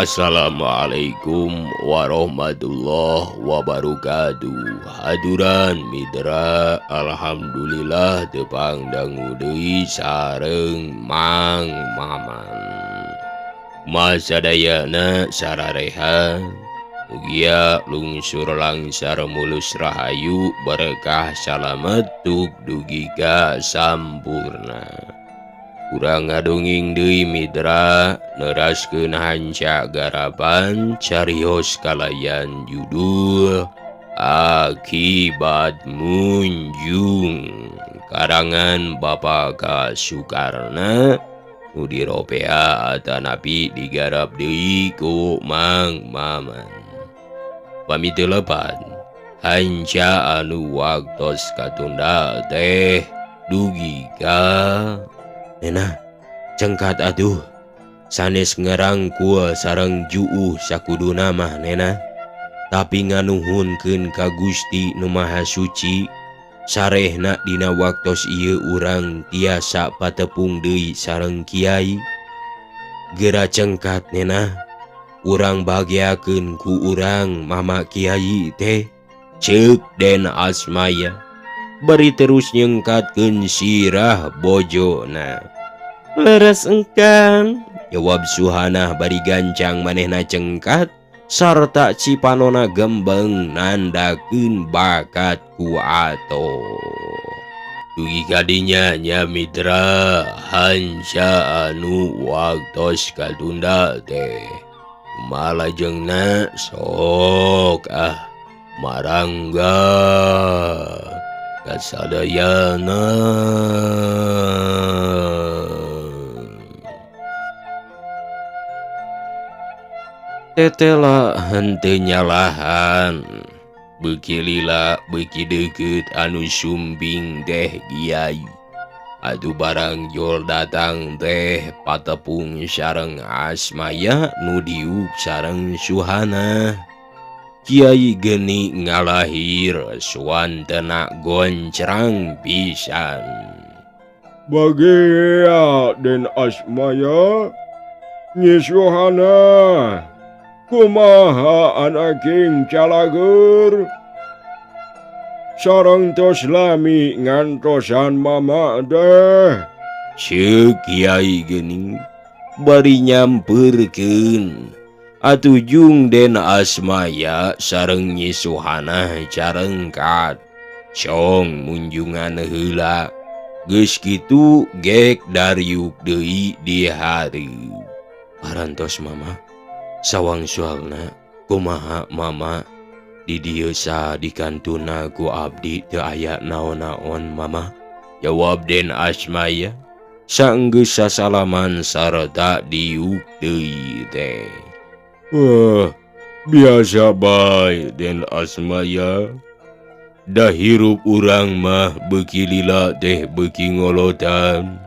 Assalamualaikum warahmatullahi wabarakatuh. Haduran mitra, alhamdulillah tepang dangu deui sareng Mang Maman. Masadayana sarareha mugia lungsur langsar mulus rahayu berkah salamet tuk dugi ka sampurna. Urang ngadonging deui mitra neraskeun hanca garapan carios kalayan judul Akibat Munjung karangan Bapak Sukarna nu diropea atanapi digarap deui ku Mang Maman. Pamiteulepan hanca anu waktos katunda teh dugi ka Nena, cengkat atuh, sanes ngarangkul sareng juuh sakuduna mah nena. Tapi nganuhunkeun ka Gusti Nu Maha Suci, sarehna dina waktos ieu urang tiasa patepung deui sareng Kiai. Geura cengkat nena, urang bahagiakeun ku urang Mama Kiai teh, ceuk Den Asmaya. Bari terus nyengkatkeun sirah bojona. Leres engkang, jawab Suhanah bari gancang manehna cengkat sarta cipanona gembeng nandakeun bakat ku ato. Dugi kadinya nya mitra hanca anu waktos katunda teh malajengna sok marangga kasadayana. Tetela henteu nyalahan beuki lila beuki deukeut anu sumbing teh Kiai. Atuh barang jol datang teh patepung sareng Asmaya nu diuk sareng Suhanah. Kiai geni ngalahir suantena goncrang pisan. Bagia Den Asmaya, Nyi Suhanah, kumaha anaking calager? Sareng tos lami ngantosan mama deh. Ceuk Kiai geni bari nyampeurkeun. Atuh jung Den Asmaya sareng Nyi Suhanah carengkat. Cong munjungan heula. Geus kitu gek dariuk deui di hareup. Parantos mama, sawang soalna kumaha mama di dieu sadikantuna ku abdi teu aya naon-naon mama. Jawab Den Asmaya saenggeus sasalaman sarta diuk deui teh. Biasa bae Den Asmaya. Da hirup urang mah beuki lila teh beuki ngolotan,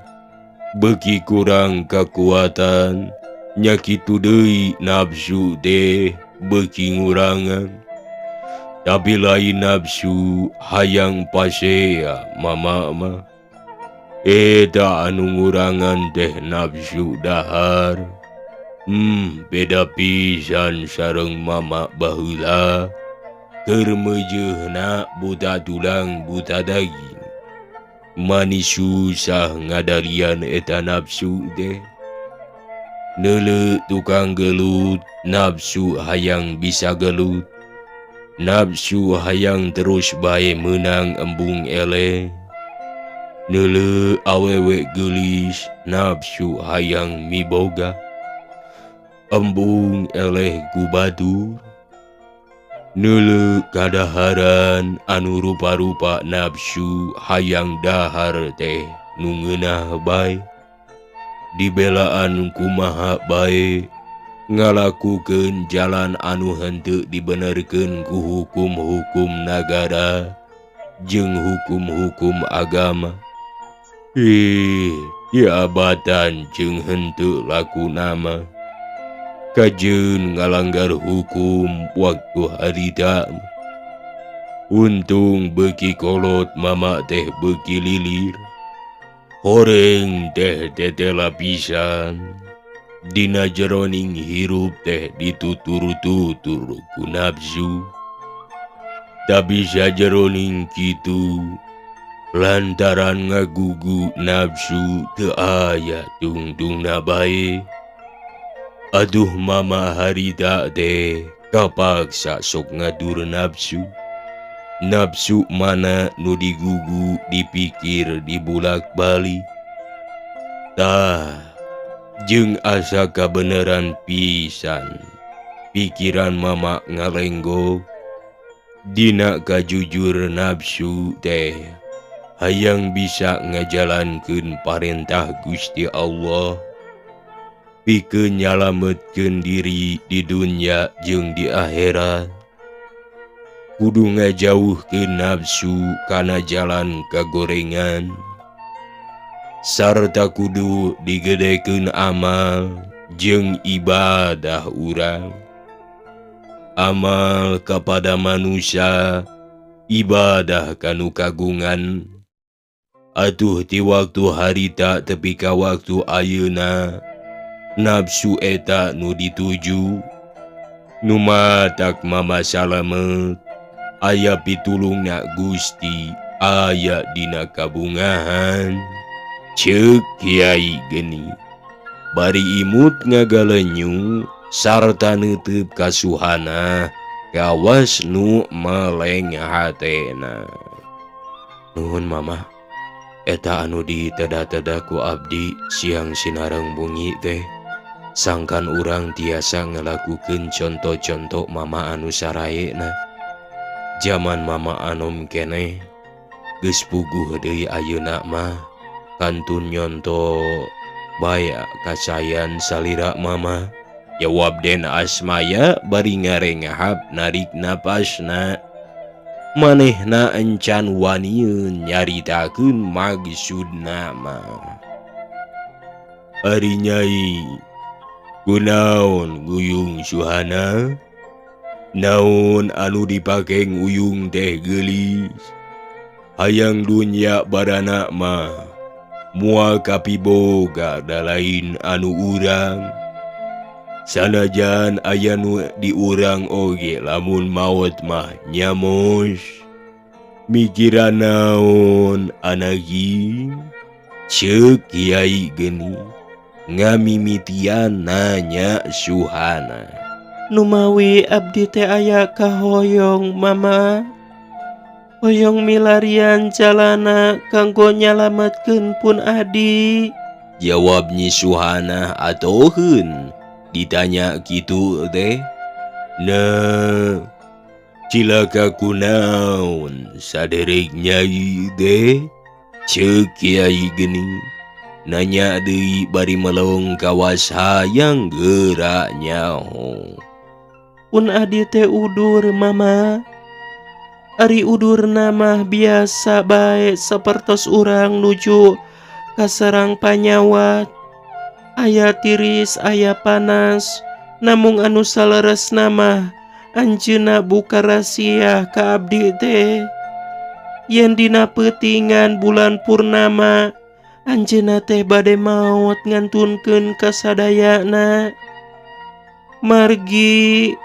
beuki kurang kakuatan, nya kitu deui nafsu teh beuki ngurangan. Tapi lain nafsu hayang pasea mama mah. Eta anu ngurangan teh nafsu dahar. Beda pisan sareng mama baheula. Keur meujeuhna buta tulang buta daging. Manis susah ngadalian eta nafsu teh. Neuleuh tukang gelut, nafsu hayang bisa gelut. Nafsu hayang terus bae meunang embung eleh. Neuleuh awewe geulis, nafsu hayang miboga. Embung eleh ku batur. Neuleuh kadaharan anu rupa-rupa nafsu hayang dahar teh nu ngeunah bae. Dibelaan kumaha bae ngalakukeun jalan anu henteu dibenerkeun ku hukum-hukum nagara jeung hukum-hukum agama. Jabatan jeung henteu lakuna mah. Kajeun ngalanggar hukum waktu harita. Untung beuki kolot mama teh beuki lilir. Horeng teh tetela pisan. dina jeroning hirup teh ditutur-tutur ku nafsu. Tapi sajeroning kitu lantaran ngagugu nafsu teu aya tungtungna bae. Aduh mama harita teh kapaksa sok ngadur nafsu. Nafsu mana nu digugu dipikir dibulak-balik. Tah jeung asa kabeneran pisan pikiran mama ngalenggok dina kajujur nafsu teh hayang bisa ngajalankeun parentah Gusti Allah pikeun nyalametkeun diri di dunya jeung di akhirat. Kudu ngajauhkeun nafsu kana jalan kagorengan, sarta kudu digedekeun amal jeung ibadah urang. Amal kepada manusia, ibadah kanu kagungan. Atuh ti waktu harita tepi ka waktu ayeuna, nafsu eta nu dituju, nu matak mama salamet, aya pitulungna Gusti aya dina kabungahan. Ceuk Kiai Geni bari imut ngagalenyu sarta neuteup kasuhana gawas nu meleng hatena. Nuhun mama, eta anu diteda-teda ku abdi siang sinareng bungi teh sangkan urang tiasa ngelakukeun contoh-contoh mama anu saraena. Zaman mama anom keneh geus puguh deui ayeuna mah kantun nyonto baya kasayan salira mama. Jawab den asmaya bari ngarengahap narik napasna. Manehna encan wanieun nyaritakeun maksudna mah. Ari Nyai, kunaon nguyung suhana? Naon anu dipake nguyung teh geulis? Hayang dunya barana mah moal kapiboga da lain anu urang. Sanajan aya nu di urang oge lamun maot mah nyamos. Mikiran naon anagi? Ceuk Kiai Geni ngamimitian nanya suhana. Numawi abdi teh aya kahoyong mama. Hoyong milarian jalana kanggo nyalametkeun pun adi. Jawab Nyi Suhana atoheun ditanya kitu teh. Nah, cilaka kunaon saderek Nyai teh? Ceuk Kiai Geni nanya deui bari melong kawas hayang geura nyaho. Pun adi teh udur mama. Ari udurna mah biasa bae sapertos urang nuju kasarang panyawat. Aya tiris aya panas, namung anu saleresna mah anjeunna buka rahasia ka abdi teh. Yen dina peutingan bulan purnama anjeunna teh bade maot ngantunkeun kasadayana. Margi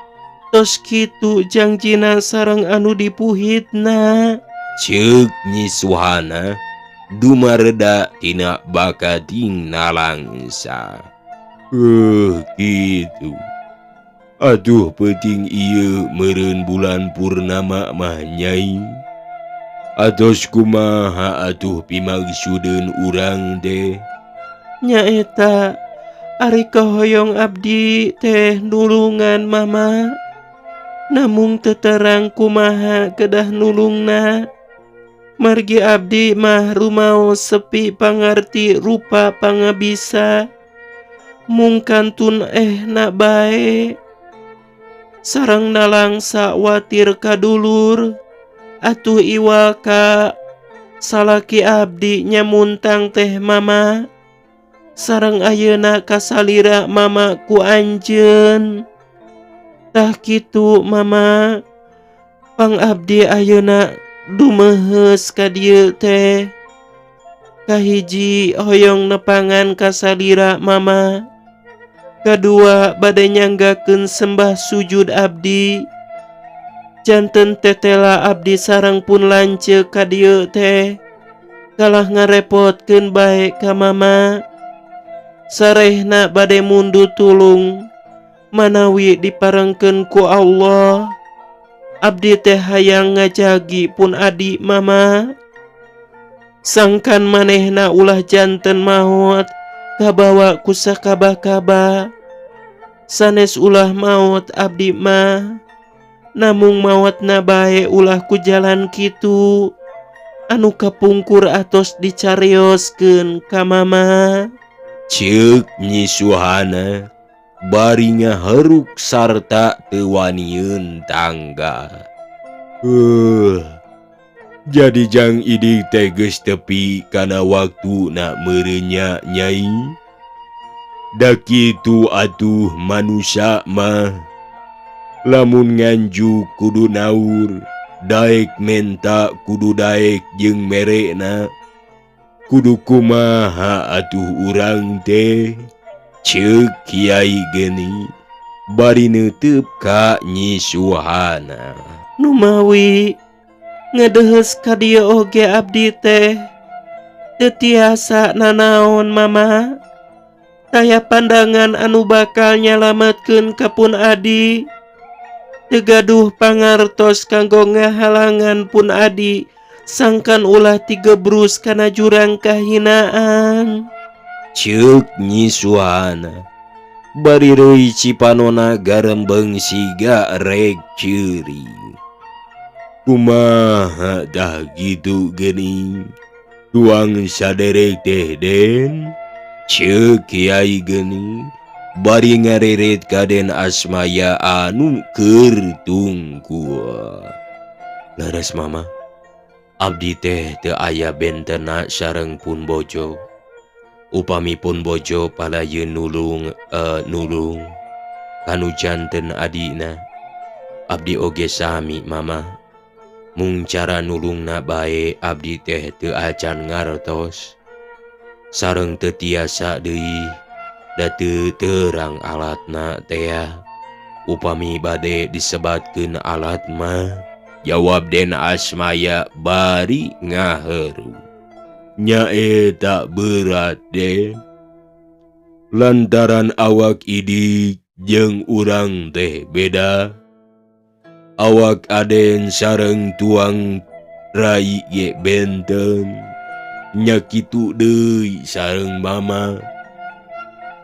tos kitu jangjina sareng anu dipuhitna. Ceuk Nyi Suhana dumareda tina bakating nalangsa. Kitu. Aduh penting ieu meureun bulan purnama mah Nyai. Atos kumaha atuh pimaksudkeun urang teh? Nyaeta ari kahoyong abdi teh nulungan mama. Namung teu terang kumaha kedah nulungna. Margi abdi mah rumaos sepi pangarti rupa pangabisa. Mung kantun na bae. Sareng nalangsa watir kadulur. Atuh iwaka salaki abdi nyamuntang teh mama. Sareng ayeuna kasalira mama ku anjeun. Tah kitu mama, pang abdi ayeuna dumeheus ka dieu teh. Kahiji hoyong nepangan kasalira mama. Kadua bade nyanggakeun sembah sujud abdi. Janten tetela abdi sareng pun lanceuk ka dieu teh kalah ngarepotkeun bae ka mama. Sarehna bade mundu tulung manawi diparengkeun ku Allah. Abdi teh hayang ngajagi pun adi mama. Sangkan manehna ulah janten maot kabawa ku sakaba-kaba. Sanes ulah maot abdi mah namung maotna bae ulah ku jalan kitu anu kapungkur atos dicarioskeun ka mama. Ceuk Nyi Suhana bari ngaharuk sarta teu wanieun tangga. Jadi Jang Idik teh geus tepi kana waktuna meureun nya Nyai. Da kitu atuh manusia mah lamun nganjuk kudu naur, daek menta kudu daek jeung merekna. Kudu kumaha atuh urang teh, ceuk Kiai Geni bari neuteup ka Nyi Suhana. Numawi ngadehes ka dieu oge abdi teh teu tiasa nanaon mama. Taya pandangan anu bakal nyalametkeun ka pun adi. Teu gaduh pangartos kanggo ngahalangan pun adi sangkan ulah tigebrus kana jurang kahinaan. Ceuk Nyi Suhana bari reuy cipanona garembeng siga rek ceuri. Kumaha dah gitu geuning tuang saderek teh Den? Ceuk Kiai Geni bari ngareret ka Den Asmaya anu keur tungkul. Leres mama, abdi teh teu aya bentena sareng pun bojo. Upami pun bojo palayeun nulung kanu janten adina, abdi oge sami mama. Mung cara nulungna bae abdi teh teu acan ngartos. Sareng teu tiasa deui da teu terang alatna teh. Upami bade disebatkeun alat mah, jawab Den Asmaya bari ngaharu. Nya eta berat Den. Lantaran awak Idik jeung urang teh beda. Awak Aden sareng tuang Rai ge benten. Nya kitu deui sareng mama.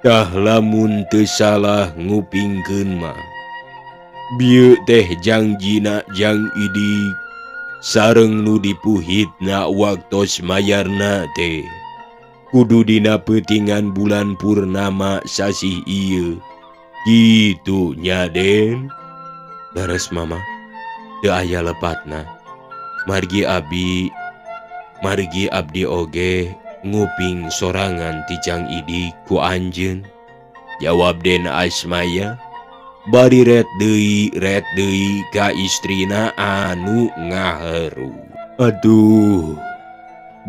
Tah lamun teu salah ngupingkeun mah, bieu teh jangjina Jang Idik sareng nu dipuhitna waktos mayarna teh kudu dina peutingan bulan purnama sasih ieu. Kitu nya Den. Leres mama, teu aya lepatna. Margi abdi oge nguping sorangan ti Jang Idik ku anjeun. Jawab Den Asmaya bari ret deui ka istrina anu ngaharu. Aduh,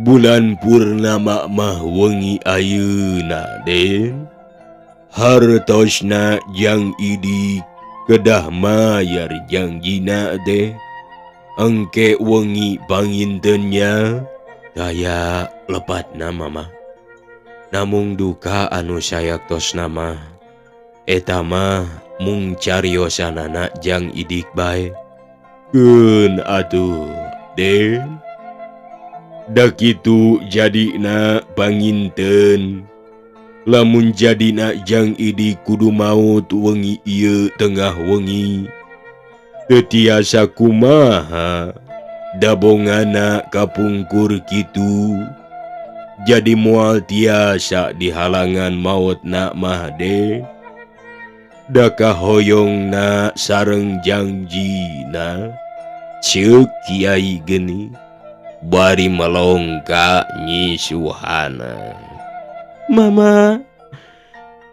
bulan purnama mah wengi ayeuna Den. Hartosna Jang Idik kedah mayar jangjina teh. Engke wengi pangintennya daya lepatna mama. Namung duka anu sayaktos nama eta mah mung cariosanana Jang Idik bae. Keun atuh Den. Da kitu jadina panginten. Lamun jadina Jang Idik kudu maot wengi ieu tengah wengi, teu tiasa kumaha dabongana kapungkur kitu. Jadi moal tiasa dihalangan maotna mah De. Da kahoyongna sareng jangjina, ceuk Kiai Geni bari melong ka Nyi Suhana. Mama,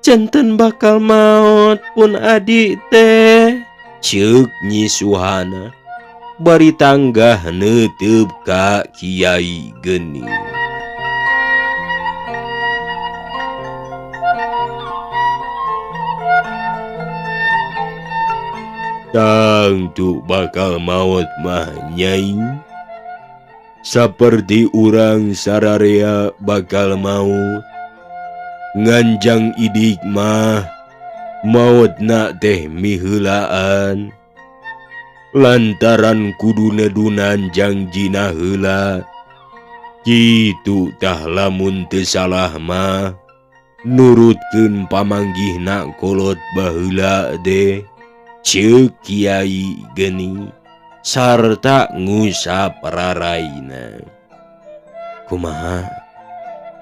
janten bakal maot pun adi teh. Ceuk Nyi Suhana bari tanggah neuteup ka Kiai Geni. Tangtu bakal maut mah nyai. Saperti urang sararea bakal maut. Nganjang idik mah maut nak teh miheulaan. Lantaran kudu nedunan jangjina heula. Kitu tah lamun teu salah mah nurutkeun pamanggihna kolot baheula deh. Ceuk Kiai Geni sarta ngusap raraina. Kumaha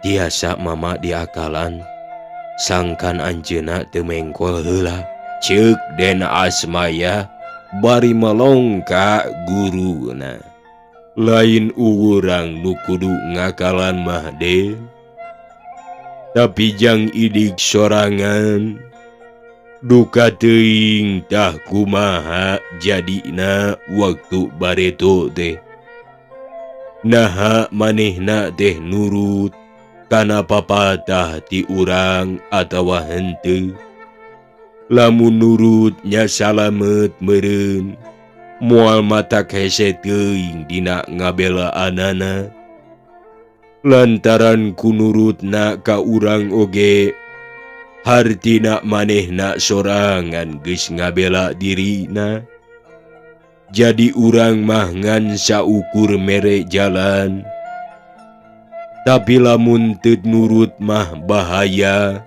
tiasa mama diakalan sangkan anjeunna teu mengkol heula, ceuk Den Asmaya bari melong ka guruna. Lain urang nu kudu ngakalan mah de, tapi jang idik sorangan. Duka teuing tah kumaha jadina waktu bareto teh. Naha manehna teh nurut kana papatah ti urang atawa henteu. Lamun nurut nya salamet meureun, moal matak hese teuing dina ngabelaanana. Lantaran kunurutna ka urang oge, hartina manehna sorangan geus ngabela dirina. Jadi urang mah ngan saukur mere jalan. Tapi lamun teu nurut mah bahaya.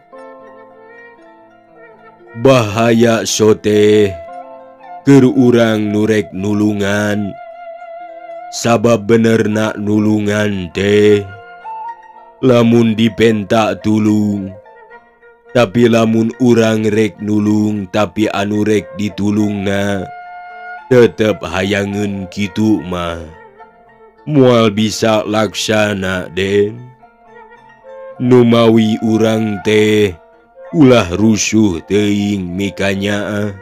Bahaya sote keur urang nurek nulungan. Sabab benerna nulungan teh lamun dipenta tulung. Tapi lamun urang rek nulung tapi anu rek ditulungna tetep hayangeun kitu mah moal bisa laksana Den. Numawi urang teh ulah rusuh teuing mikanyaah.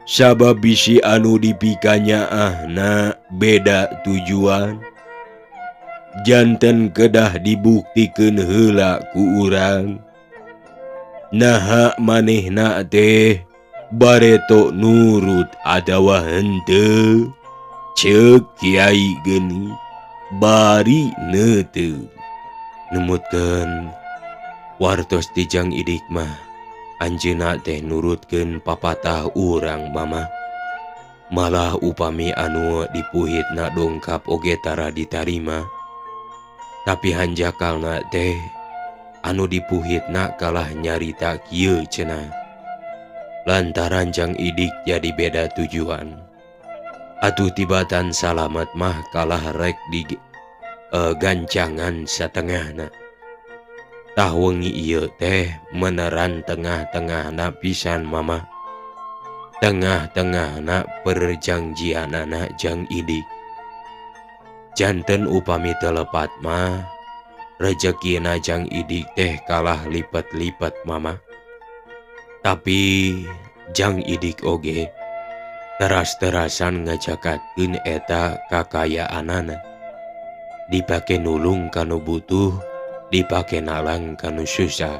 Sabab bisi anu dipikanyaahna beda tujuan. Janten kedah dibuktikeun heula ku urang. Naha manehna teh bareto nurut atawa henteu, ceuk Kiai Geni bari neuteup. Numutkeun wartos ti jang idik mah anjeunna teh nurutkeun papatah urang mama. Malah upami anu dipuhitna dongkap oge tara ditarima. Tapi hanjakalna teh anu dipuhitna kalah nyarita kieu cenah. Lantaran jang idik jadi beda tujuan. Atuh tibatan salamet mah kalah rek di gancangan satengahna. Tah wengi ieu teh meneran tengah-tengahna pisan mama. Tengah-tengahna perjanjianana jang idik. Janten upami telepat mah rezekina jang idik teh kalah lipat-lipat mama. Tapi jang idik oge teras-terasan ngajakatkeun eta kakayaanana. Dipake nulung kanu butuh, dipake nalang kanu susah.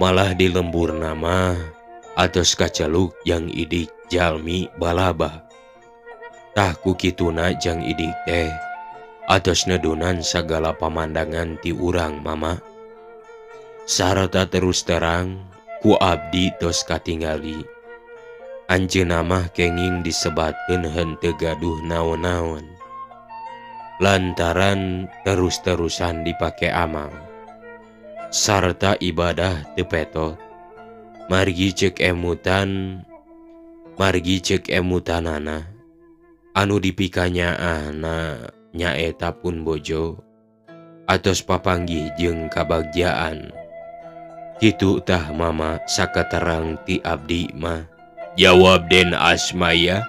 Malah di lemburna mah atos kaceluk jang idik jalmi balaba. Tah ku kituna jang idik teh atos nedunan sagala pamandangan ti urang mama. Sarata terus terang ku abdi tos katingali. Anjeunna mah kenging disebatkeun henteu gaduh naon-naon. Lantaran terus-terusan dipake amal sarta ibadah teu petot. Margi ceuk emutanana anu dipikanyaahna nyaeta pun bojo atos papanggih jeung kabagjaan. Kitu tah mama sakaterang ti abdi mah, jawab Den Asmaya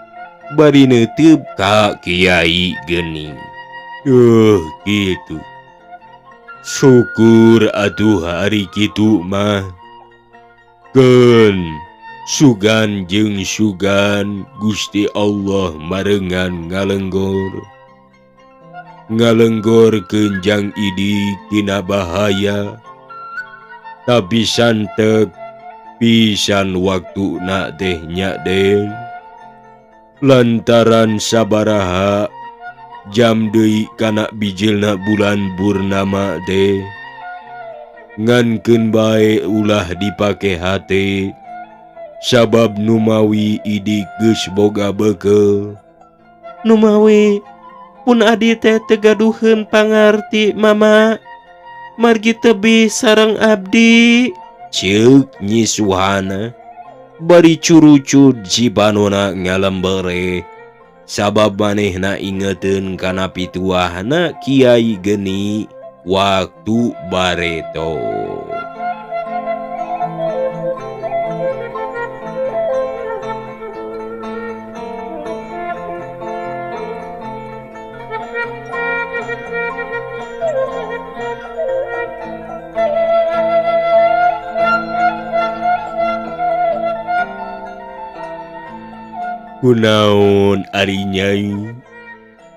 bari neuteup ka Kiai Geni. Gitu. Syukur atuh hari kitu mah. Keun sugan jeung sugan Gusti Allah marengan ngalenggorkeun jang idik tina bahaya. Tapi santek pisan waktu nak teh nya Den. Lantaran sabaraha jam deui kana bijilna bulan purnama teh. Ngankeun bae ulah dipake hate, sabab numawi idik geus boga beukeul. Numawi pun adi teh tegaduheun pangarti mama, margi tebih sareng abdi. Ceuk Nyi Suhana bari curucud si Banona ngalembere, sabab manehna ingeteun kana pituahna Kiai Geni waktu bareto. Kunaon ari Nyai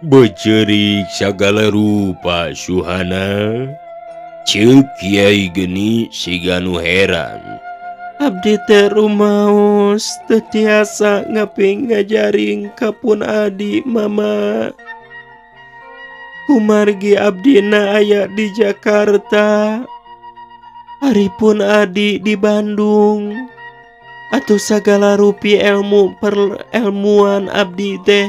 becerik sagala rupa Suhana? Ceuk Kiai Geni siganu heran. Abdi teh rumaos teu tiasa ngaping ngajaring kapun adi mama. Kumargi abdina aya di Jakarta, haripun adi di Bandung. Atuh sagala rupi ilmu perelmuan abdi teh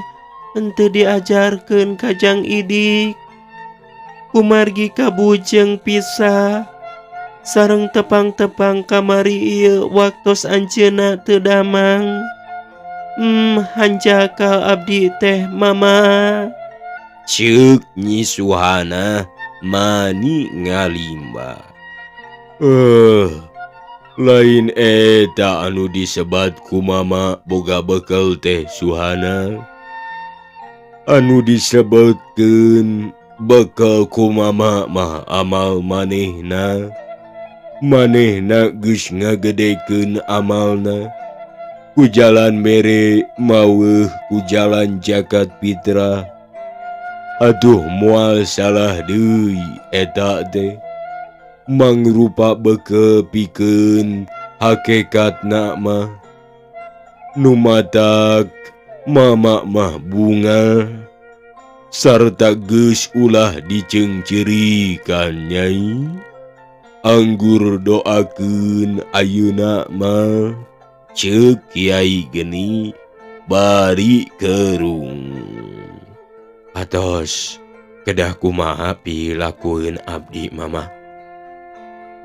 henteu diajarkeun ka Jang Idik. Kumargi kabujeng pisah sareng tepang-tepang kamari ieu waktos anjeunna teu damang. Hanjaka abdi teh mama. Ceuk Nyi Suhana mani ngalimba. Lain eta anu disebat ku mama boga bekel teh Suhana. Anu disebutkeun bekel ku mama mah amal manehna. Manehna geus ngagedekeun amalna ku jalan mere maweuh ku jalan zakat fitrah. Aduh moal salah deui eta teh. Mangrupa beukeul pikeun hakikatna mah nu matak mama mah bunga sarta geus ulah diceungceurikan Nyai. Anggur doakeun ayeuna mah, ceuk Kiai Geni bari keurung. Atos kedah kumaha pilakueun abdi mama.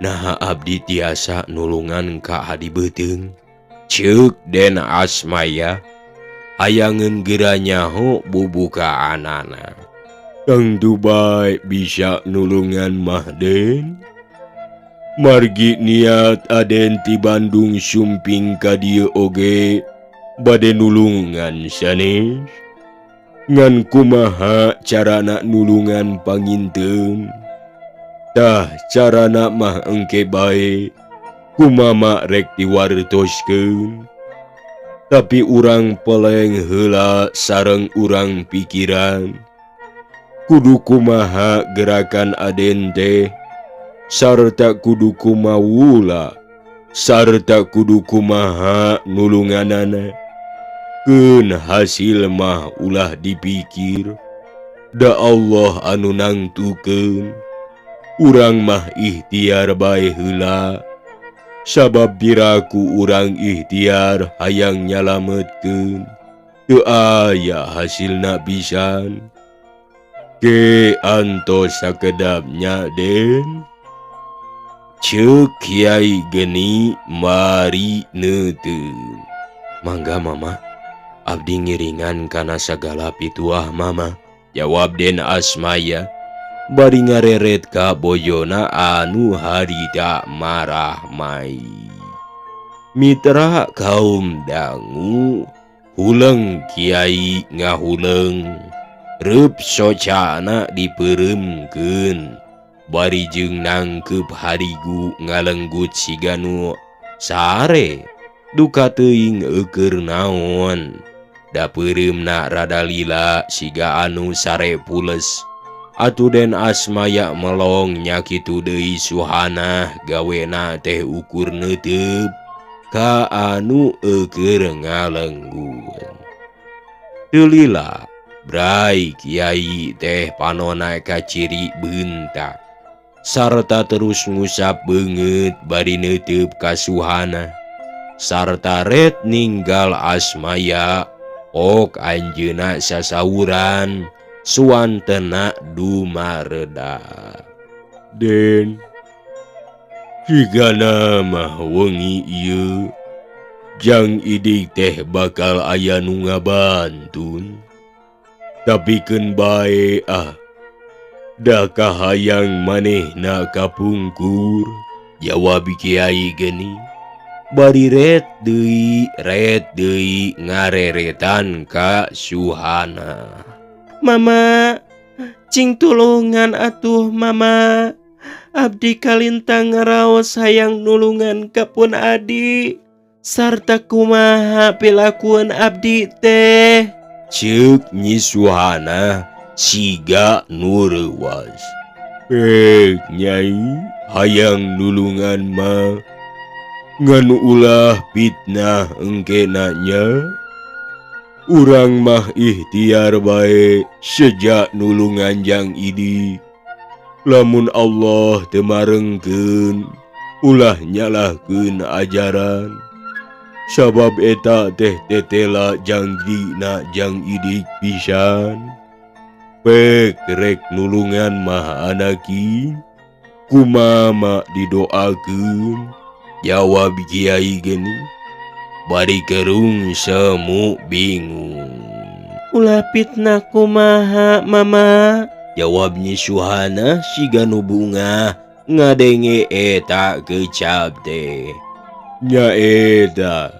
Nah abdi tiasa nulungan ka hadi beuteung, ceuk Den Asmaya hayangeun geura nyaho bubuka anana. Tangtu bae bisa nulungan mah Den. Margi niat aden ti Bandung sumping ka dieu oge bade nulungan sanes. Ngan kumaha carana nulungan panginteun? Tah carana mah engke bae kumama rek diwartoskeun. Tapi urang peleng heula sareng urang pikiran. Kudu kumaha gerakan aden teh, sarta kudu kumawula, sarta kudu kumaha nulunganana. Keun hasil mah ulah dipikir, da Allah anu nangtukeun. Urang mah ikhtiar bae heula, sabab diraku urang ikhtiar hayang nyalametkeun, teu aya hasilna pisan. Ke antos sakedapnya Den. Ceuk Kiai Geni mari neuteun. Mangga mama, abdi ngiringan kana sagala pituah mama, jawab Den Asmaya. Bari ngareret ka boyona anu harita marah mai. Mitra kaum dangu, huleng Kiai ngahuleung, reup socana dipeuremkeun. Bari jeung nangkeup harigu ngalenggut siganu sare, duka teuing eukeur naon. Da peureumna rada lila siga anu sare pules. Atuh Den Asmaya melong nya kitu deui Suhana gawena teh ukur neuteup. ka anu keur ngalenggun. Teu lila bray Kiai teh panona ka ciri beuntak sarta terus ngusap beungeut bari neuteub ka Suhana sarta ret ninggal Asmaya ok anjeunna sasauran suantena dumareda. Den, sigana mah wengi ieu jang idik teh bakal aya nu ngabantun. Tapikeun bae da kahayang manehna kapungkur, jawab Kiai geni. Bari ret deui ngareretan ka Suhana. Mama, cing tulungan atuh mama. Abdi kalintang ngaraos hayang nulungan kapun adi. Sarta kumaha pilakuan abdi teh. Ceuk Nyi Suhana siga nu reuwas. Nyai, hayang nulungan mah ngan ulah fitnah engke nanya. Urang mah ikhtiar bae sejak nulungan jang idik. Lamun Allah teu marengkeun, ulah nyalahkeun ajaran. Sabab eta teh tetela jangjina jang idik pisan. Pek rek nulungan mah anaki, kumama didoakeun, jawab Kiai geni. Bari kerung semu bingung. Ulah fitnah kumaha mama. Jawab Nyi Suhana siga nu bunga ngadenge eta kecap teh. Nya eta,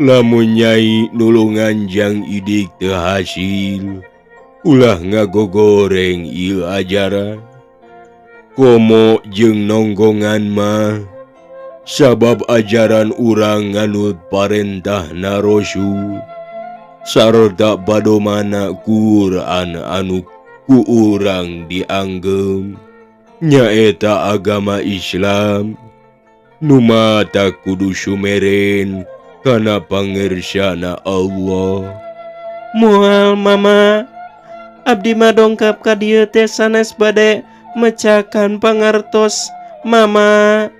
lamun nyai nulungan jang idik teu hasil, ulah ngagogoreng ieu ajaran. Komo jeung nonggongan mah, sabab ajaran urang nganut parentahna Rasul, sarta padomana Quran anu ku urang dianggem, nyaeta agama Islam. Nu mata kudu sumeren kana pangersana Allah. Moal mama, abdi mah dongkap ka dieu teh sanes bade mecakan pangartos mama.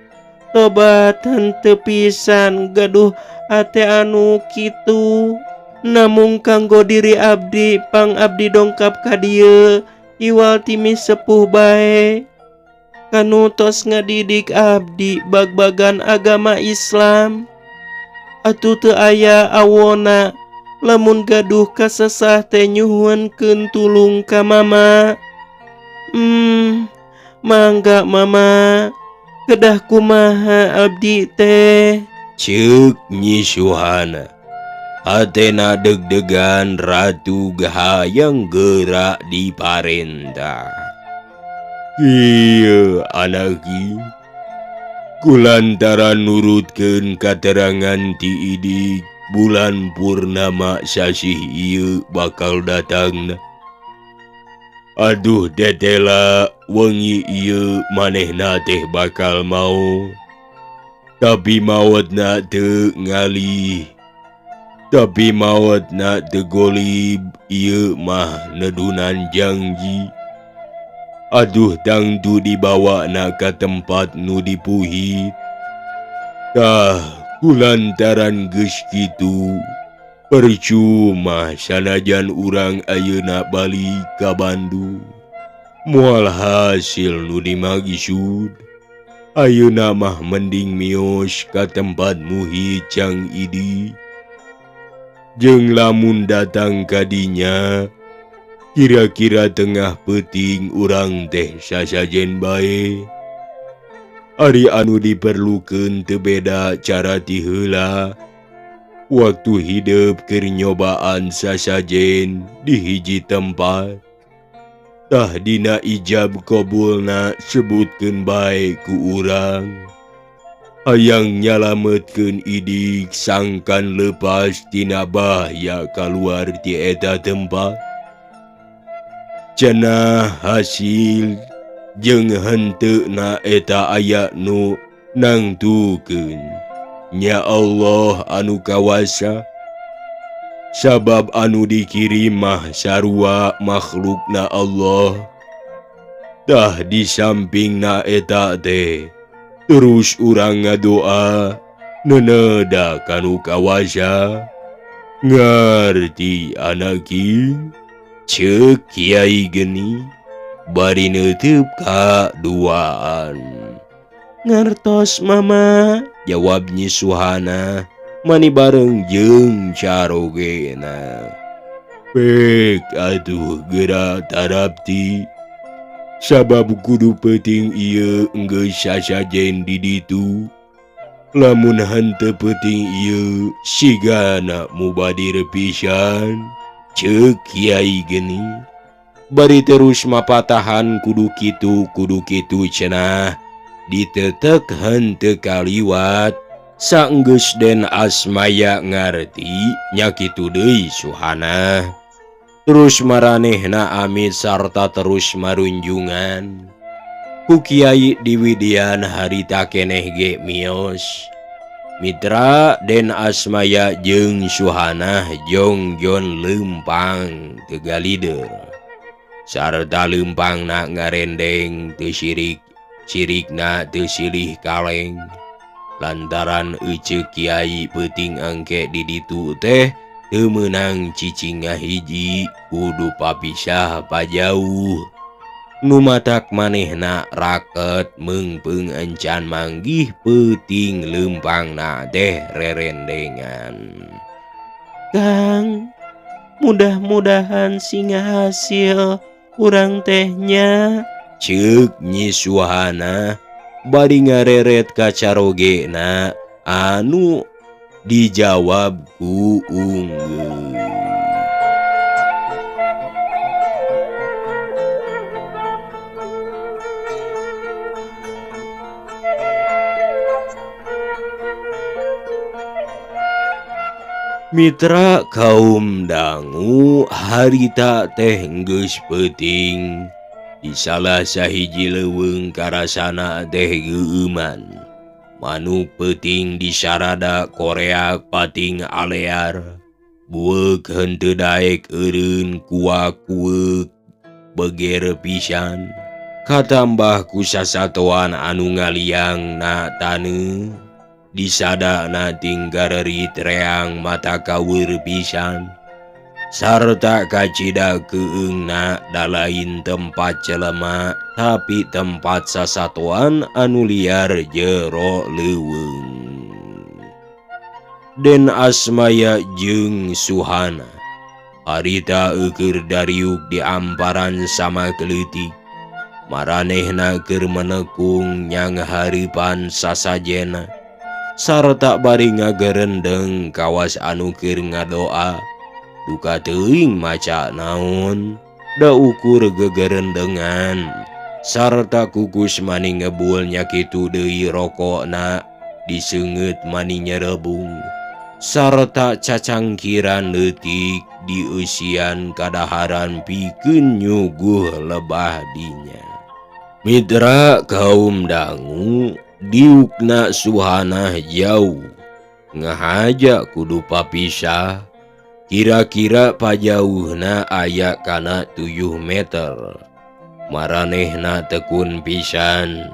Tobat henteu pisan gaduh ate anu kitu. Namung kanggo diri abdi pang abdi dongkap ka dieu iwal timis sepuh bae. Kanu tos ngadidik abdi bag-bagan agama Islam. Atuh teu aya awona lamun gaduh kasesah teh nyuhunkeun tulung ka mama. Mangga mama, kedah kumaha abdi teh. Ceuk Nyi Suhana. Hatena deg-degan ratu gahayang gerak di parentah. Ieu anaki, kulantaran nurutkeun katerangan ti idik bulan purnama sasih ieu bakal datangna. Aduh tetela wengi ieu manehna teh bakal mau, tapi maotna teu ngalih. Tapi maotna teu golib, ieu mah nedunan janji. Aduh tangtu dibawana ka tempat nu dipuhit. Tah kulantaran geus kitu, percuma sanajan urang ayeuna balik ka Bandung. Moal hasil nu dimagisud, ayeuna mah mending mios ka tempat muhit cang idik. Jeung lamun datang ka dinya, kira-kira tengah peuting urang teh sasajen bae. Ari anu diperlukeun teu beda cara ti heula. Waktu hidup keur nyobaan sasajen di hiji tempat. Tah dina ijab qabulna sebutkeun bae ku urang. Hayang nyalametkeun idik sangkan lepas tina bahaya kaluar ti eta tempat. Cenah hasil jeung henteuna eta aya nu nangtukeun nya Allah anu kawasa. Sabab anu dikirim mah sarua makhlukna Allah. Tah di sampingna eta teh terus urang ngadoa neneda kanu kawasa. Ngarti anaki ceuk Kiai geni bari neuteub ka duaan. Ngertos mama, Jawab Nyi Suhana mani bareng jeung carogena. Pek atuh geura tarapti. Sabab kudu peuting ieu geus sasajen di ditu. Lamun henteu peuting ieu sigana mubadir pisan, ceuk Kiai geni. Bari terus mapatahan kudu kitu cenah. Ditetek henteu kaliwat. Saenggeus Den Asmaya ngarti nya kitu deui Suhana. Terus maranehna amit sarta terus marunjungan. Ku Kiai Diwidian harita keneh ge miyos. Mitra Den Asmaya jeung Suhana jongjon leumpang teu galider. Sarta leumpangna ngarendeng teu sirik, sirikna teu silih kaleng. Lantaran euceuk Kiai peuting engke di ditu teh teu meunang cicing ngahiji, kudu papisah pajauh. Nu matak manehna raket meungpeung encan manggih peuting leumpangna teh rerendengan. Kang, mudah-mudahan singa hasil urang tehnya. Ceuk Nyi Suhana bari ngareret ka carogena anu dijawab ku Unggul. Mitra kaum dangu harita teh geus peuting. Di salah sahiji leuweung karasana teh geueuman. Manuk peuting di sarada koreak pating alear. Bueuk henteu daek eureun kuak kueuk beger pisan. Katambah ku sasatoan anu ngaliang na taneuh. Di sadana tinggarerit reang mata kaweur pisan. Sarta kacida keungna da lain tempat celema, tapi tempat sasatuan anu liar jero leuweung. Den Asmaya jeung Suhana harita eukeur dariuk di amparan sama keleutik. Maranehna keur menekung nyang hareupan sasajena. Sarta bari ngagerendeng kawas anu keur ngadoa. Duka teuing maca naon, da ukur gegerendengan. Sarta kukus mani ngebul nya kitu deui rokokna diseungeut mani nyerebung. Sarta cacangkiran leutik dieusian kadaharan pikeun nyuguh lebah dinya. Mitra kaum dangu diukna Suhana jauh. Ngahaja kudu papisah. Kira-kira pajauhna aya kana 7 meter. Maranehna tekun pisan,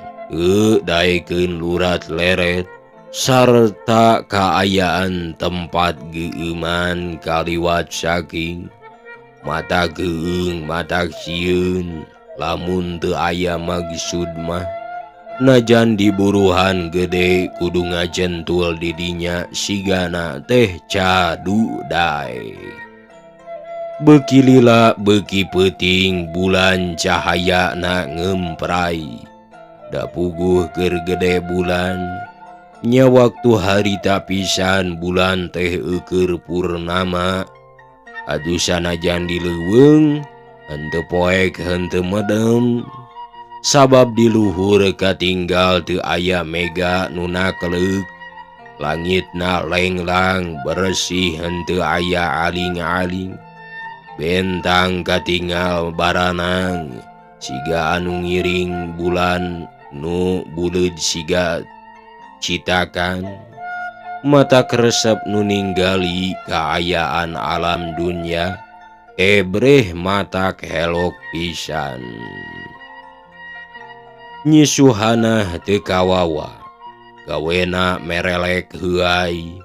daekeun lurat leret. Sarta kaayaan tempat geueuman kaliwat saking. Mata geueung mata sieun, lamun teu aya maksud mah. Najan diburuhan gede kudu ngajentul didinya sigana teh cadu dae. Beuki lila beuki peuting bulan cahaya na ngemprai. Da puguh keur gede bulan. Nya waktu harita pisan bulan teh eukeur purnama. Atuh sanajan di leuweung henteu poek henteu medem. Sabab di luhur katinggal teu aya mega nu nakleuk. Langitna lenglang bersih henteu aya aling-aling. Bentang katinggal baranang siga anu ngiring bulan nu buleud siga citakan. mata keresep nu ninggali kaayaan alam dunya, ebreh mata helok pisan. Nyi Suhana teu kawawa, gawena merelek heuai,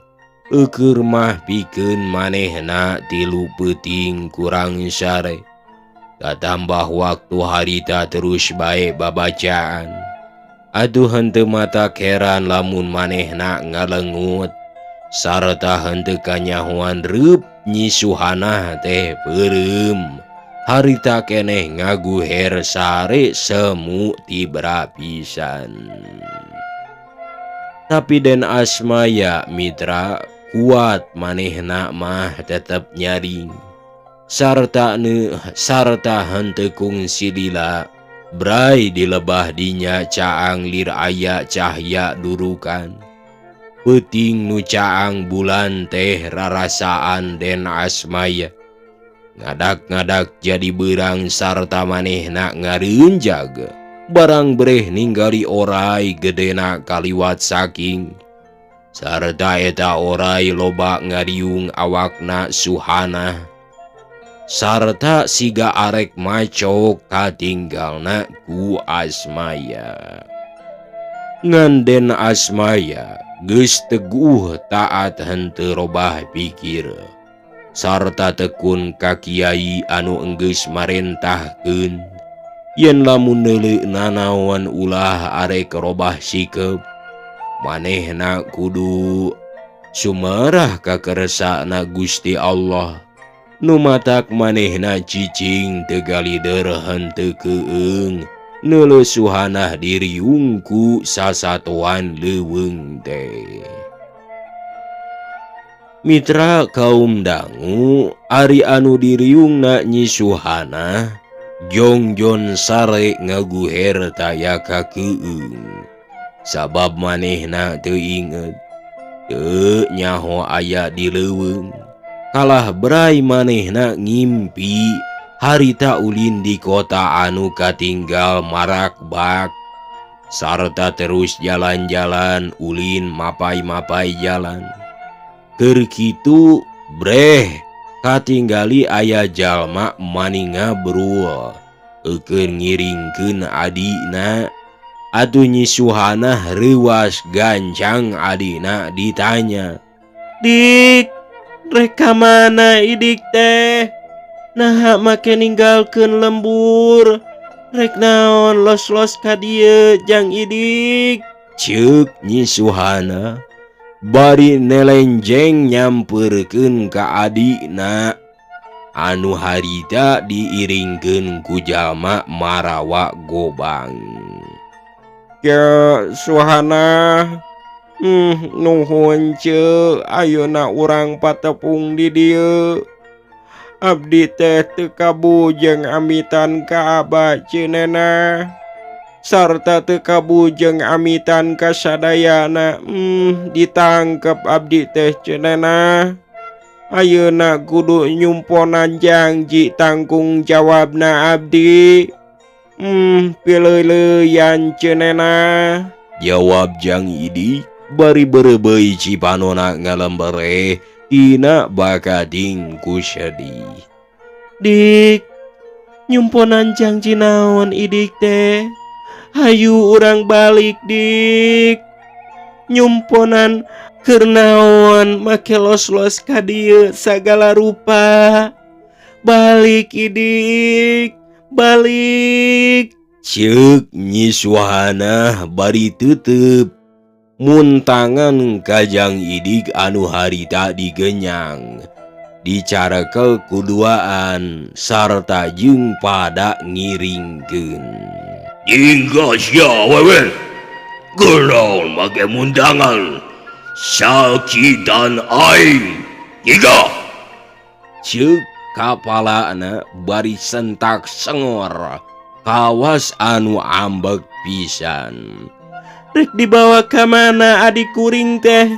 eukeur mah pikeun manehna 3 peuting kurang sare. Katambah waktu harita terus bae babacaan. Aduh henteu mata heran lamun manehna ngalengut, sarta henteu kanyahoan reup Nyi Suhana teh peureum. Harita keneh ngaguher sare semu tibra pisan. Tapi Den Asmaya mitra kuat manehna mah tetep nyaring. Sarta henteu kungsi lila, brai dilebah dinya caang lir aya cahya durukan. Peuting nu caang bulan teh rarasaan Den Asmaya. Ngadak-ngadak jadi beurang sarta manehna ngareunjag. Barang breh ninggali orai gedena kaliwat saking. Sarta eta orai loba ngariung awakna Suhana. Sarta siga arek macok katinggalna ku Asmaya. Ngan Den Asmaya geus teguh taat henteu robah pikir. Sarta tekun ka kiai anu enggeus marentahkeun, yen lamun neuleu nanaon ulah arek robah sikep, manehna kudu sumerah ka keresana Gusti Allah. Nu matak manehna cicing teu galider henteu keueung, neuleuh Suhana diriung ku sasatoan leuweung teh. Mitra kaum dangu, ari anu diriungna Nyi Suhana, jongjon sare ngaguher taya kakeueung. Sabab manehna teu inget, teu nyaho aya di leuweung. Kalah brai manehna ngimpi harita ulin di kota anu katinggal marak-bak. Sarta terus jalan-jalan ulin mapai-mapai jalan. Keur kitu breh katinggali aya jalma maninga brul, eukeun ngiringkeun adina. Atuh Nyi Suhana reuwas gancang adina ditanya, Dik, rek ka mana idik teh? Naha make ninggalkeun lembur? Rek naon los-los ka dieu jang idik? ceuk Nyi Suhana. Bari nelenjeng nyampeurkeun ka adina anu harita diiringkeun ku jalma marawa gobang. Ya Suhana, nuhun ce, ayeuna urang patepung di dieu. Abdi teh teu kabujeng amitan ka Abah cenena. Sarta teu kabujeng amitan ka sadayana, ditangkep abdi teh cenena. Ayeuna kudu nyumponan janji tanggung jawabna abdi. Pileuleyan cenena. Jawab Jang Idik bari berebeuy cipanona ngalembere tina bakading ku sedih. Dik, nyumponan janji naon idik teh? Hayu urang balik dik. Nyumponan keur naon make los-los ka dieu sagala rupa. Balik idik, balik. Ceuk Nyi Suhana bari teuteup mun tangan ka Jang Idik anu harita digenyang, dicarekel kuduaan sarta jeung pada ngiringkeun. Hingga sia wewe, genaon make mundangan sakitan aing. Hingga ceuk kapalana bari sentak sengor kawas anu ambek pisan. Rek dibawa ka mana adik kuring teh?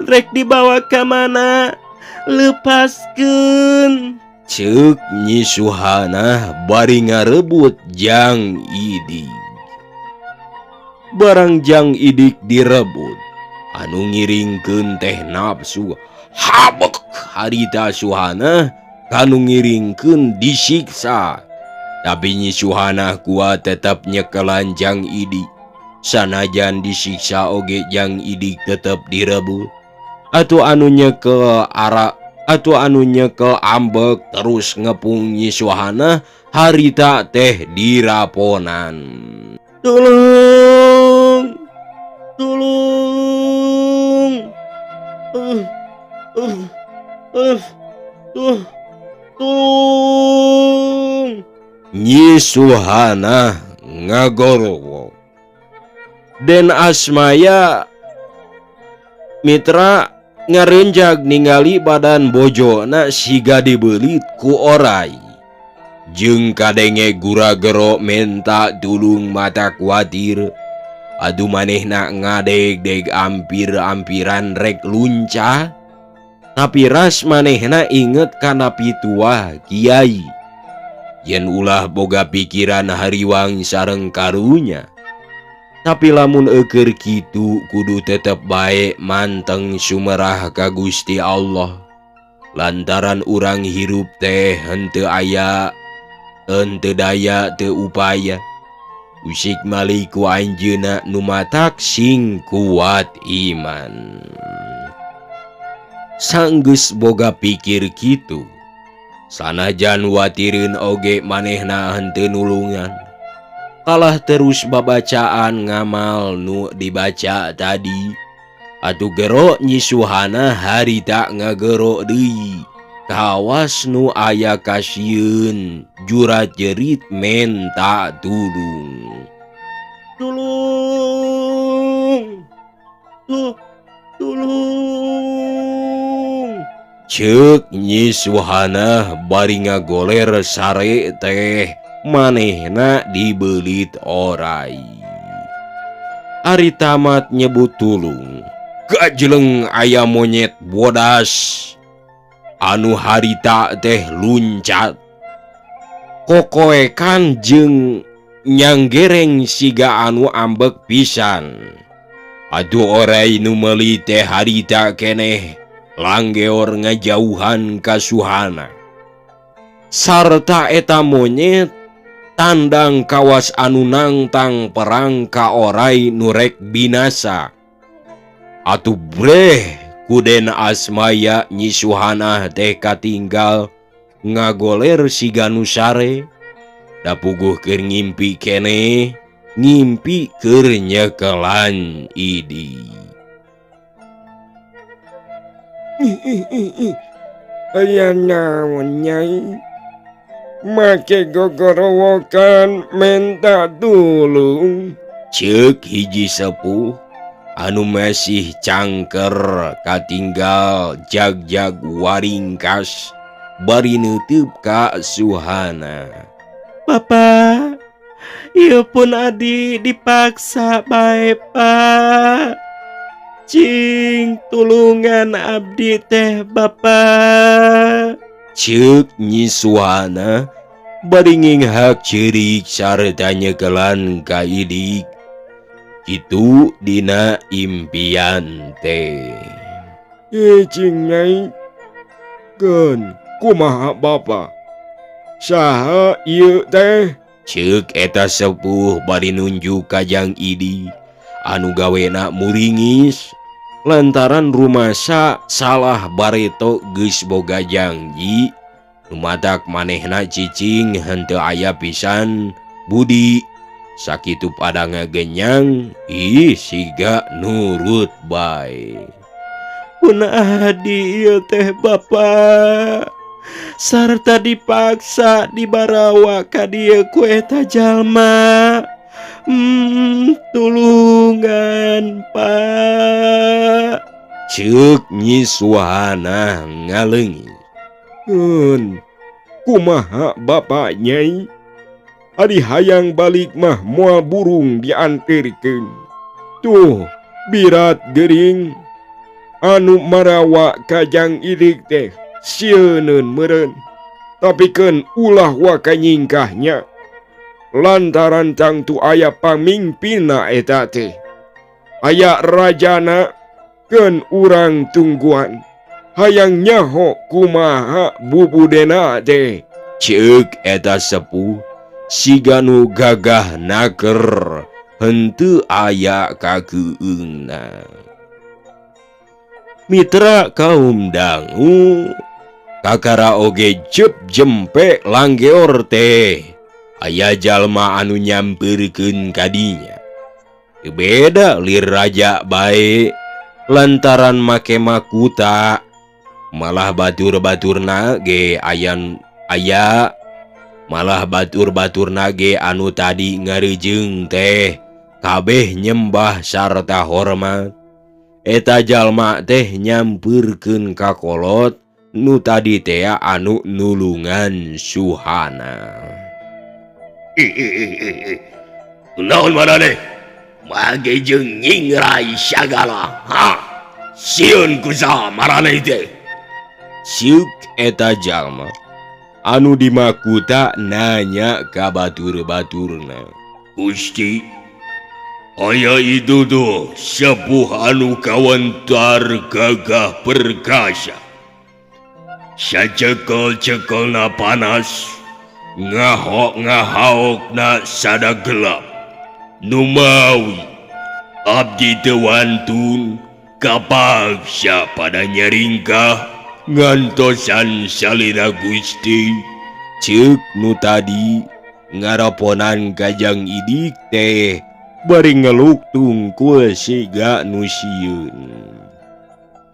Rek dibawa ka mana? Lepaskeun. Ceuk Nyi Suhana bari ngarebut Jang Idik. Barang Jang Idik direbut, anu ngiringkeun teh nafsu. Habek harita Suhana kanu ngiringkeun disiksa. Tapi Nyi Suhana kuat tetap nyekelan Jang Idik. Sanajan disiksa oge Jang Idik tetap direbut. Atuh anu nyekel ambek terus ngepung Nyi Suhana harita teh diraponan. Tolong. Tolong. Nyi Suhana ngagorowo. Den Asmaya mitra ngarenjag ningali badan bojona siga dibelit ku orai. Jeung kadenge gura-gero menta tulung mata kuatir. Adu manehna ngadeg-deg ampir-ampiran rek lunca. Tapi ras manehna inget kana pitua Kiai. Yen ulah boga pikiran hariwang sareng karunya. Tapi lamun eukeur kitu kudu tetep bae manteng sumerah ka Gusti Allah. Lantaran urang hirup teh henteu daya teu upaya. Usik malih ku anjeunna nu matak sing kuat iman. Sanggeus boga pikir kitu. Sanajan watireun oge manehna henteu nulungan. Kalah terus babacaan ngamal nu dibaca tadi. Atuh gero Nyi Suhana harita ngagero deui. Kawas nu aya kasieun jurat jerit menta tulung. Tolong. Ceuk Nyi Suhana bari ngagoler sare teh manehna dibelit orai. Ari tamat nyebut tulung, gajleng aya monyet bodas anu harita teh luncat. Kokoekan jeung nyanggereng siga anu ambek pisan. Atuh orai nu meuli teh harita keneh langgeor ngajauhan ka Suhana. Sarta eta monyet tandang kawas anu nangtang perang ka orai nu rek binasa. Atuh breh ku Den Asmaya Nyi Suhana teh katinggal ngagoler siga nu sare. Da puguh keur ngimpi keneh, ngimpi keur nyekelan Idik. Aya naon Nyai? Make gogorowokan menta tulung. Ceuk hiji sepuh anu masih cangker katinggal jag-jag waringkas bari neuteub ka Suhana. Bapak, ieu pun adi dipaksa bae Pak. Cing tulungan abdi teh Bapak. Ceuk Nyi Suhana bari nginghak ceurik sarta nyekelan ka Idik. Itu dina impian teh. Cing Nyai. Keun kumaha Bapa? Saha ieu teh? Ceuk eta sepuh bari nunjuk ka Jang Idik anu gawena muringis. Lantaran rumasa salah bareto geus boga janji nu matak manehna cicing henteu aya pisan budi. Sakitu pada ngagenyang siga nurut bae. Pun adi ieu teh Bapak. Sarta dipaksa dibarawa ka dieu ku eta jalma. Tulungan Pak. Ceuk Nyi Suhana ngaleungit. Keun kumaha Bapa Nyai? Adi hayang balik mah moal burung diantirkeun. Tuh birat gering anu marawa ka Jang Idik teh sieuneun meureun. Tapi keun ulah waka nyingkahnya. Lantaran tangtu aya pamimpinna eta teh. Aya rajana Ken urang tungguan hayang nyaho kumaha bubudena teh. Ceuk eta sepuh siga nu gagah naker henteu aya kakeueungna. Mitra kaum dangu, kakara oge cep jempe langgeor teh aya jalma anu nyampeurkeun kadinya. Teu beda lir raja bae lantaran make makuta, malah batur-baturna ge aya malah batur-baturna ge anu tadi ngarejeung teh kabeh nyembah sarta hormat. Eta jalma teh nyampeurkeun ka kolot nu tadi teh anu nulungan Suhana. Naon maneh? Mage jeung nyingrai sagala. Sieun kusaha maraneh teh? Siuk eta jalma anu dimakuta nanya ka batur-baturna. Gusti, aya itu tuh sepuh anu kawentar gagah perkasa. Sacekel-cekelna panas, ngahok-ngahaokna sada gelap. Numawi abdi teu wantun kapaksa pada nyaringkah ngantosan salina Gusti. Ceuk nu tadi ngaraponan Kajang Idik teh bari ngeluk tungkul siga nu sieun.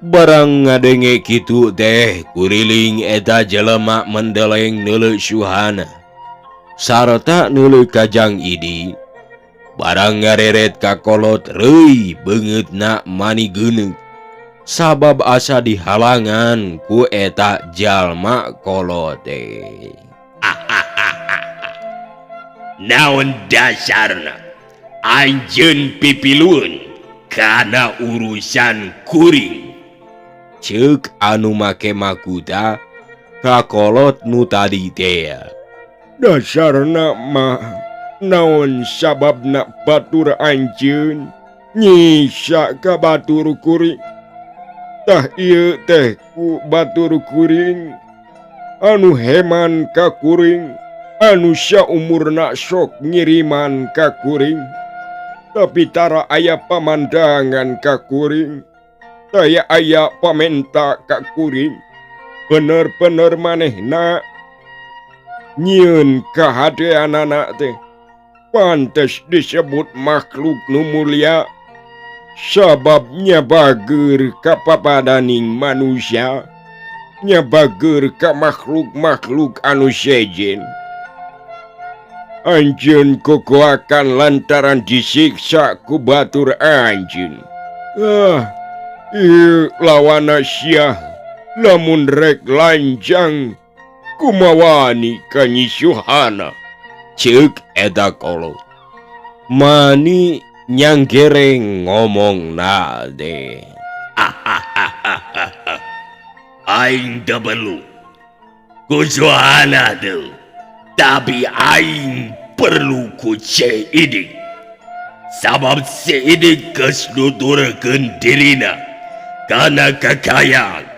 Barang ngadenge kitu teh kuriling eta jelema mendeleng neuleuh Suhana sarta neuleuh Kajang Idik. Barang ngareret ka kolot reuy beungeutna mani geuneuk sabab asa dihalangan ku eta jalma kolot teh. Naon dasarna anjeun pipiluun kana urusan kuring? Ceuk anu make makuta ka kolot nu tadi teh. Dasarna mah naon sababna batur anjeun nyisa ka batur kuring. Tah ieu teh ku batur kuring anu heman ka kuring, anu saumurna sok ngiriman ka kuring. Tapi tara aya pamandangan ka kuring, taya aya pamenta ka kuring. Bener-bener manehna nyieun kahadeanana teh pantes disebut makhluk nu mulia. Sabab nyabager ka papadaning manusia, nyabager ka makhluk-makhluk anu sejen. Anjeun kokoakan lantaran disiksa ku batur anjeun. Ieu lawana sia lamun rek lanjang kumawani ka Nyi Suhana. Ceuk eta kolot mani nyanggereng ngomongna teh. Aing teu perlu ku Suhana teu, tapi aing perlu ku Si Idik. Sabab Si Idik geus nuturkeun dirina kana kakayaan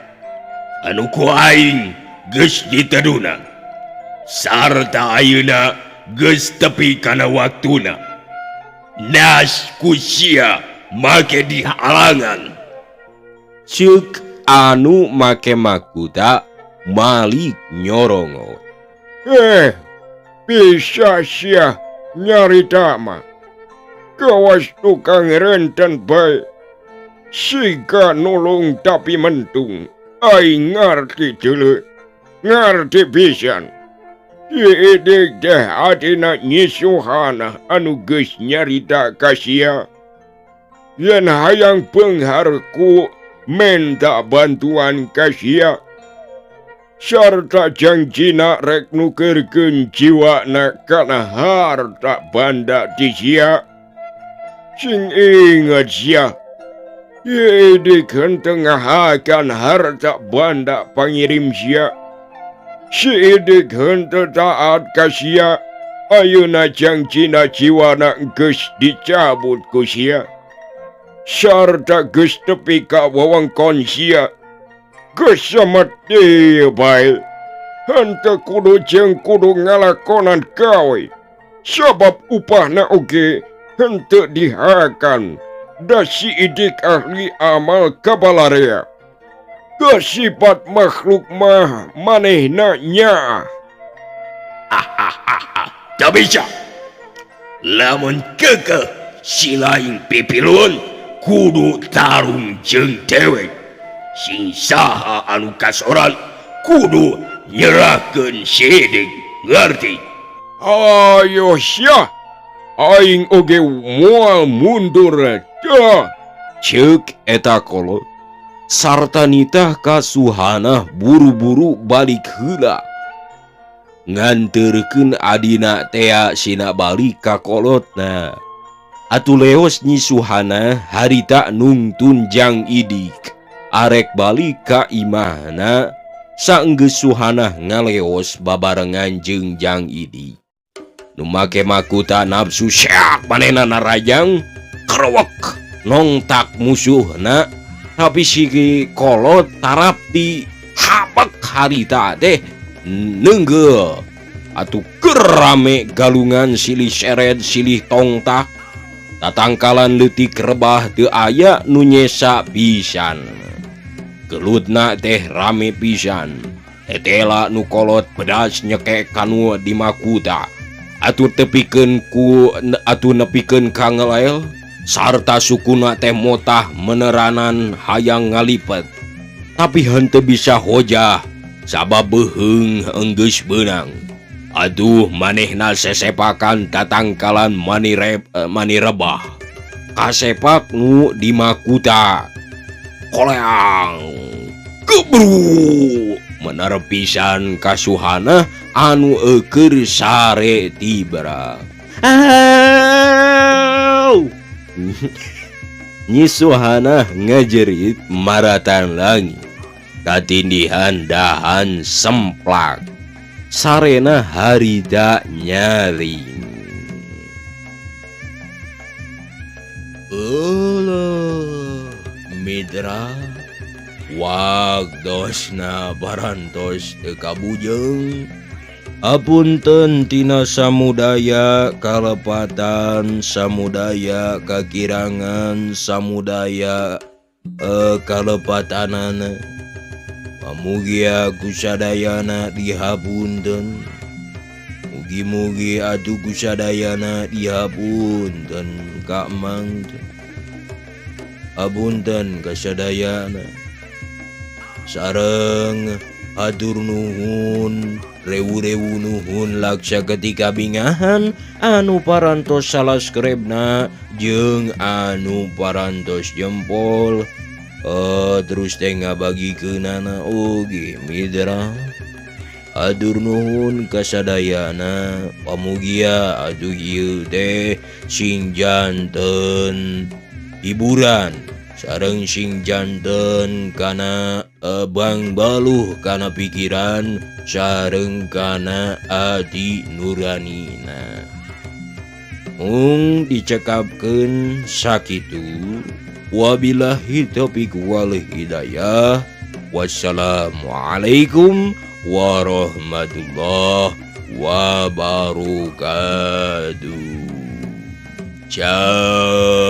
anu ku aing geus diteduna, sarta ayeuna geus tepi kana waktuna. Nas ku sia make dihalangan. Ceuk anu make makuta malik nyorongo. Bisa sia nyarita mah kawas tukang renten bae. Siga nulung tapi mentung. Aing ngarti ceuleuh, ngarti pisan. Idik teh adina Nyi Suhana anu geus nyarita ka sia. Yen hayang peunghar ku menta bantuan ka sia. Sarta janjina rek nukeurkeun jiwana kana harta banda ti sia. Sing inget sia, idik henteu ngahakan harta banda pangirim sia. Si Idik henteu taat ka sia, ayeuna janjina jiwana geus dicabut ku sia. sarta geus tepi ka wewengkon sia. Geus samede bae. Henteu kudu jeung kudu ngalakonan gawe. Sabab upahna oge henteu dihakan. Da si idik ahli amal kabalarea. Kesifat makhluk mah manehna nya. Tak bisa. Lamun kekeh si lain pipilun kudu tarung jeung dewek. Sing saha anu kasoran kudu nyerahkeun sidik, ngerti? Ayo sia. Aing oge moal mundur dah. Ceuk eta kolot. Sarta nitah ka Suhana buru-buru balik heula. Nganterkeun adina tea sina balik ka kolotna. Atu leos nyi Suhana harita nungtun Jang Idik. Arek balik ka imahna saenggeus Suhana ngaleos babarengan jeung Jang Idik. Nu make makuta nafsu syak manehna narajang kerewek nongtak musuhna. Tapi si kolot tarap di habak harita teh nenggel. Atuh kerame galungan silih seret silih tongtak. Tatangkalan leutik rebah teu aya nu nyesa pisan. Gelutna teh rame pisan. Tetela nu kolot pedas nyekek kanu di makuta. Atuh nepikeun ka ngelel. Sarta sukuna teh motah meneranan hayang ngalipet. Tapi henteu bisa hojah sabab beheung enggeus beunang. Aduh manehna sesepakan tatangkalan mani rebah. Kasepak nu di makuta. Koleang gebru menerep pisan ka Suhana anu eukeur sare tibra. Nyi Suhana ngajerit maratan langit. Katindihan dahan semplak. Sarena harita nyaring. Allah mitra wagdosna barantos teu kabujeng. Apunten tina samudaya kalepatan, samudaya kakirangan, samudaya kalepatanana. Pamugia kusadayana dihapunten. Mugi-mugi atuh kusadayana dihapunten ka mangten. Apunten kasadayana. Sareng hatur nuhun, rewu-rewu nuhun laksa ketika bingahan anu parantos salaskerebna jeung anu parantos jempol. Terus teh ngabagikeunana oge mitra. Hatur nuhun kasadayana. Pamugia atuh ieu teh sing janten hiburan sareng sing janten kana bang baluh kana pikiran sareng kana ati nuranina. Mung dicekapkeun sakitu. Wabillahi taufiq wal hidayah. Wassalamualaikum warahmatullahi wabarakatuh. Ciao.